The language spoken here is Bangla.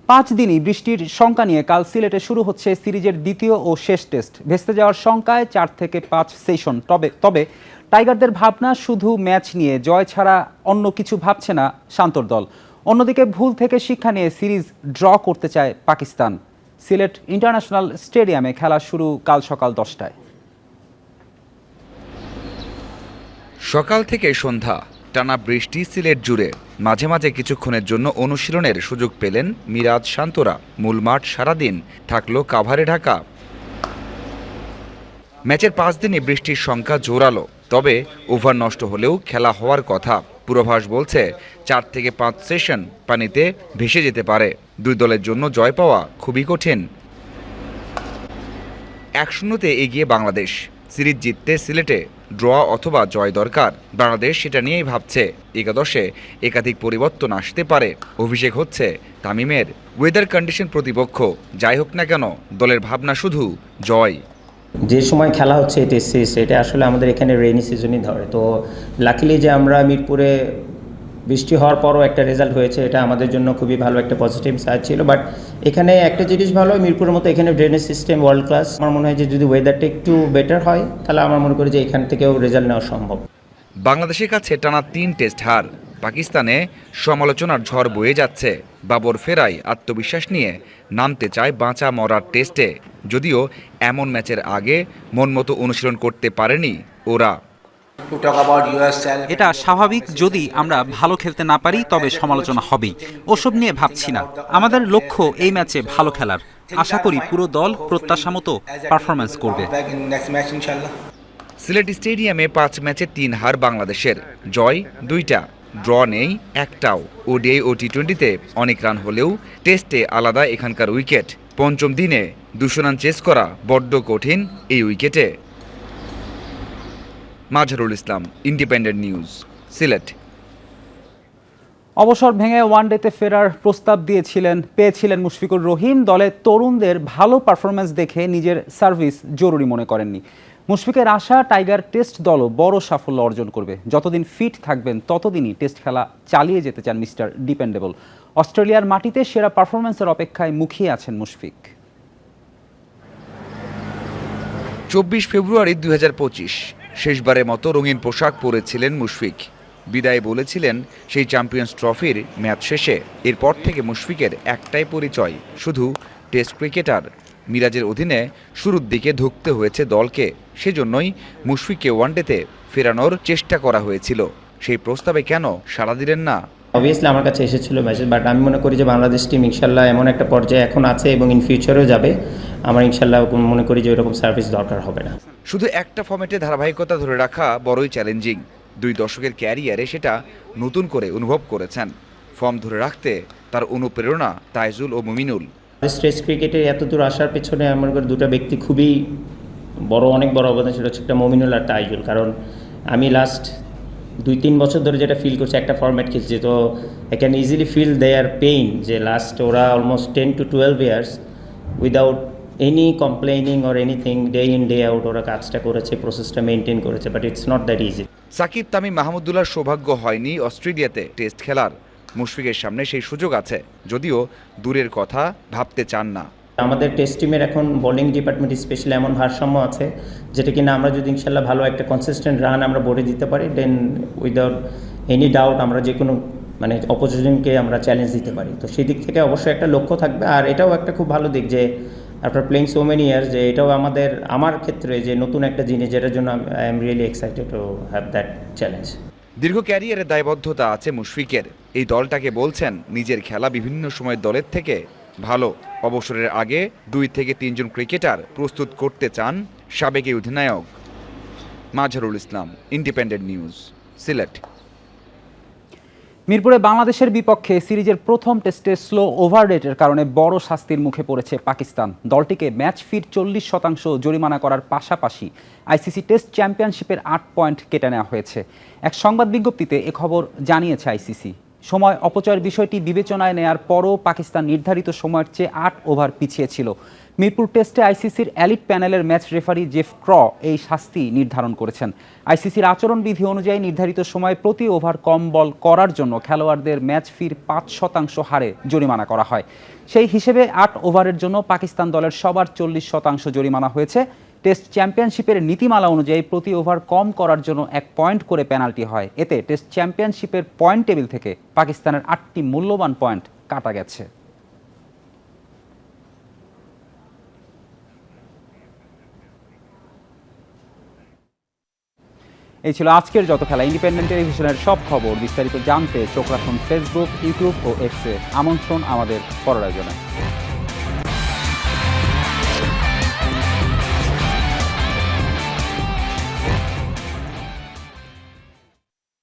5 দিনই বৃষ্টির শঙ্কা নিয়ে কাল সিলেটে শুরু হচ্ছে সিরিজের দ্বিতীয় ও শেষ টেস্ট। ভেস্তে যাওয়ার শঙ্কায় 4 থেকে 5 সেশন। তবে টাইগারদের ভাবনা শুধু ম্যাচ নিয়ে, জয় ছাড়া অন্য কিছু ভাবছে না শান্তর দল। অন্যদিকে ভুল থেকে শিক্ষা নিয়ে সিরিজ ড্র করতে চায় পাকিস্তান। সিলেট ইন্টারন্যাশনাল স্টেডিয়ামে খেলা শুরু কাল সকাল 10টায়। সকাল থেকে সন্ধ্যা টানা বৃষ্টি সিলেট জুড়ে। মাঝে মাঝে কিছুক্ষণের জন্য অনুশীলনের সুযোগ পেলেন মিরাজ শান্তরা। মূল মাঠ সারাদিন থাকলো কাভারে ঢাকা। ম্যাচের 5 দিনে বৃষ্টির সংখ্যা জোরালো, তবে ওভার নষ্ট হলেও খেলা হওয়ার কথা। পূর্বাভাস বলছে 4 থেকে 5 সেশন পানিতে ভেসে যেতে পারে। দুই দলের জন্য জয় পাওয়া খুবই কঠিন। 1-0-তে এগিয়ে বাংলাদেশ। সিরিজ জিততে সিলেটে ড্র অথবা জয় দরকার। বাংলাদেশ সেটা নিয়েই ভাবছে। একাদশে একাধিক পরিবর্তন আসতে পারে। অভিষেক হচ্ছে তামিমের। ওয়েদার কন্ডিশন প্রতিপক্ষ যাই হোক না কেন, দলের ভাবনা শুধু জয়। যে সময় খেলা হচ্ছে টেস্ট সিরিজ, এটা আসলে আমাদের এখানে রেইনি সিজনই ধরে। তো লাকিলি যে আমরা মিরপুরে বৃষ্টি হওয়ার পরও একটা রেজাল্ট হয়েছে, এটা আমাদের জন্য খুবই ভালো একটা পজিটিভ সাইড ছিল। বাট এখানে একটা জিনিস ভালো, মিরপুরের মতো এখানে ড্রেনেজ সিস্টেম ওয়ার্ল্ড ক্লাস। আমার মনে হয় যে যদি ওয়েদারটা একটু বেটার হয়, তাহলে আমার মনে করি যে এখান থেকেও রেজাল্ট নেওয়া সম্ভব। বাংলাদেশের কাছে টানা 3 টেস্ট হার। পাকিস্তানে সমালোচনার ঝড় বয়ে যাচ্ছে। বাবর ফেরাই আত্মবিশ্বাস নিয়ে নামতে চায় বাঁচা মরার টেস্টে। যদিও এমন ম্যাচের আগে মন মতো অনুশীলন করতে পারেনি ওরা। এটা স্বাভাবিক, যদি আমরা ভালো খেলতে না পারি তবে সমালোচনা হবেই। ওসব নিয়ে ভাবছি না। আমাদের লক্ষ্য এই ম্যাচে ভালো খেলার। আশা করি পুরো দল প্রত্যাশা মতো পারফরম্যান্স করবে। সিলেট স্টেডিয়ামে 5 ম্যাচে 3 হার বাংলাদেশের, জয় 2টা, ড্র নেই একটাও। ওডিআই ও টি20তে অনেক রান হলেও টেস্টে আলাদা এখানকার উইকেট। পঞ্চম দিনে 200 রান চেস করা বড্ড কঠিন এই উইকেটে। Mazharul Islam, independent news, Sylhet. অবসর ভেঙে ওয়ানডেতে ফেরার প্রস্তাব পেয়েছিলেন মুশফিকুর রহিম। দলে তরুণদের ভালো পারফরম্যান্স দেখে নিজের সার্ভিস জরুরি মনে করেননি। মুশফিকের আশা টাইগার টেস্ট দলও বড় সাফল্য অর্জন করবে। যতদিন ফিট থাকবেন ততদিনই টেস্ট খেলা চালিয়ে যেতে চান মিস্টার ডিপেন্ডেবল। অস্ট্রেলিয়ার মাটিতে সেরা পারফরম্যান্সের অপেক্ষায় মুখিয়ে আছেন মুশফিক। 24 ফেব্রুয়ারি 2025 শেষবারের মতো রঙিন পোশাক পরেছিলেন মুশফিক। বিদায় বলেছিলেন সেই চ্যাম্পিয়ন্স ট্রফির ম্যাচ শেষে। এরপর থেকে মুশফিকের একটাই পরিচয়, শুধু টেস্ট ক্রিকেটার। মিরাজের অধীনে শুরুর দিকে ধুঁকতে হয়েছে দলকে। সেজন্যই মুশফিককে ওয়ানডেতে ফেরানোর চেষ্টা করা হয়েছিল। সেই প্রস্তাবে কেন সাড়া দিলেন না? অবভিয়াসলি আমার কাছে এসেছিল মেসেজ, বাট আমি মনে করি যে বাংলাদেশ টিম ইনশাল্লাহ এমন একটা পর্যায়ে এখন আছে এবং ইন ফিউচারেও যাবে। আমার ইনশাল্লাহ মনে করি যে ওইরকম সার্ভিস দরকার হবে না। শুধু একটা ফর্মেটে ধারাবাহিকতা ধরে রাখা বড়ই চ্যালেঞ্জিং। 2 দশকের ক্যারিয়ারে সেটা নতুন করে অনুভব করেছেন। ফর্ম ধরে রাখতে তার অনুপ্রেরণা তাইজুল ও মুমিনুল। টেস্ট ক্রিকেটে এত দূর আসার পেছনে আমার মনে করি দুটো ব্যক্তি খুবই অনেক বড় অবদান ছিল, একটা মুমিনুল আর তাইজুল। কারণ আমি লাস্ট 2-3 বছর ধরে যেটা ফিল করছি, একটা ফরম্যাট খেলছি, তো I can easily feel their pain যে লাস্ট ওরা almost 10 to 12 years without any complaining or anything, day in day out ওরা কাজটা করেছে, প্রসেসটা মেনটেন করেছে। But it's not that easy. Shakib, Tamim, মাহমুদুল্লাহর সৌভাগ্য হয়নি অস্ট্রেলিয়াতে টেস্ট খেলার। মুশফিকের সামনে সেই সুযোগ আছে, যদিও দূরের কথা ভাবতে চান না। আমাদের টেস্ট টিমের এখন বোলিং ডিপার্টমেন্ট স্পেশালি এমন ভারসাম্য আছে যেটা কিনা আমরা যদি ইনশাল্লাহ ভালো একটা কনসিস্টেন্ট রান আমরা বোর্ডে দিতে পারি, দেন উইদাউট এনি ডাউট আমরা যে কোনো অপোজিশনকে আমরা চ্যালেঞ্জ দিতে পারি। তো সেই দিক থেকে অবশ্যই একটা লক্ষ্য থাকবে। আর এটাও একটা খুব ভালো দিক যে after playing so many years, যে এটাও আমার ক্ষেত্রে যে নতুন একটা জিনিস, যেটার জন্য I am really excited to have that challenge. দীর্ঘ ক্যারিয়ারে দায়বদ্ধতা আছে মুশফিকের। এই দলটাকে বলছেন নিজের খেলা বিভিন্ন সময় দলের থেকে ভালো। অবসরের আগে 2 থেকে 3 জন ক্রিকেটার প্রস্তুত করতে চান সাবেক অধিনায়ক। Mazharul Islam, independent news, Sylhet. মিরপুরে বাংলাদেশের বিপক্ষে সিরিজের প্রথম টেস্টে স্লো ওভার রেটের কারণে বড় শাস্তির মুখে পড়েছে পাকিস্তান। দলটিকে ম্যাচ ফির 40% জরিমানা করার পাশাপাশি আইসিসি টেস্ট চ্যাম্পিয়নশিপের 8 পয়েন্ট কেটে নেওয়া হয়েছে। এক সংবাদ বিজ্ঞপ্তিতে এ খবর জানিয়েছে আইসিসি। সময় অপচয়ের বিষয়টি বিবেচনায় নেয়ার পরও পাকিস্তান নির্ধারিত সময়ের চেয়ে 8 ওভার পিছিয়ে ছিল। মিরপুর টেস্টে আইসিসির এলিট প্যানেলের ম্যাচ রেফারি জেফ ক্র এই শাস্তি নির্ধারণ করেছেন। আইসিসির আচরণবিধি অনুযায়ী নির্ধারিত সময় প্রতি ওভার কম বল করার জন্য খেলোয়াড়দের ম্যাচ ফির 5% হারে জরিমানা করা হয়। সেই হিসেবে 8 ওভারের জন্য পাকিস্তান দলের সবার 40% জরিমানা হয়েছে। টেস্ট চ্যাম্পিয়নশিপের নীতিমালা অনুযায়ী প্রতি ওভার কম করার জন্য 1 পয়েন্ট করে পেনাল্টি হয়। এতে টেস্ট চ্যাম্পিয়নশিপের পয়েন্ট টেবিল থেকে পাকিস্তানের 8টি মূল্যবান পয়েন্ট কাটা গেছে। এই ছিল আজকের যত খেলা। ইন্ডিপেন্ডেন্ট টেলিভিশনের সব খবর বিস্তারিত জানতে চোখ রাখুন ফেসবুক, ইউটিউব ও এক্সে। আমন্ত্রণ আমাদের পরের আয়োজনে।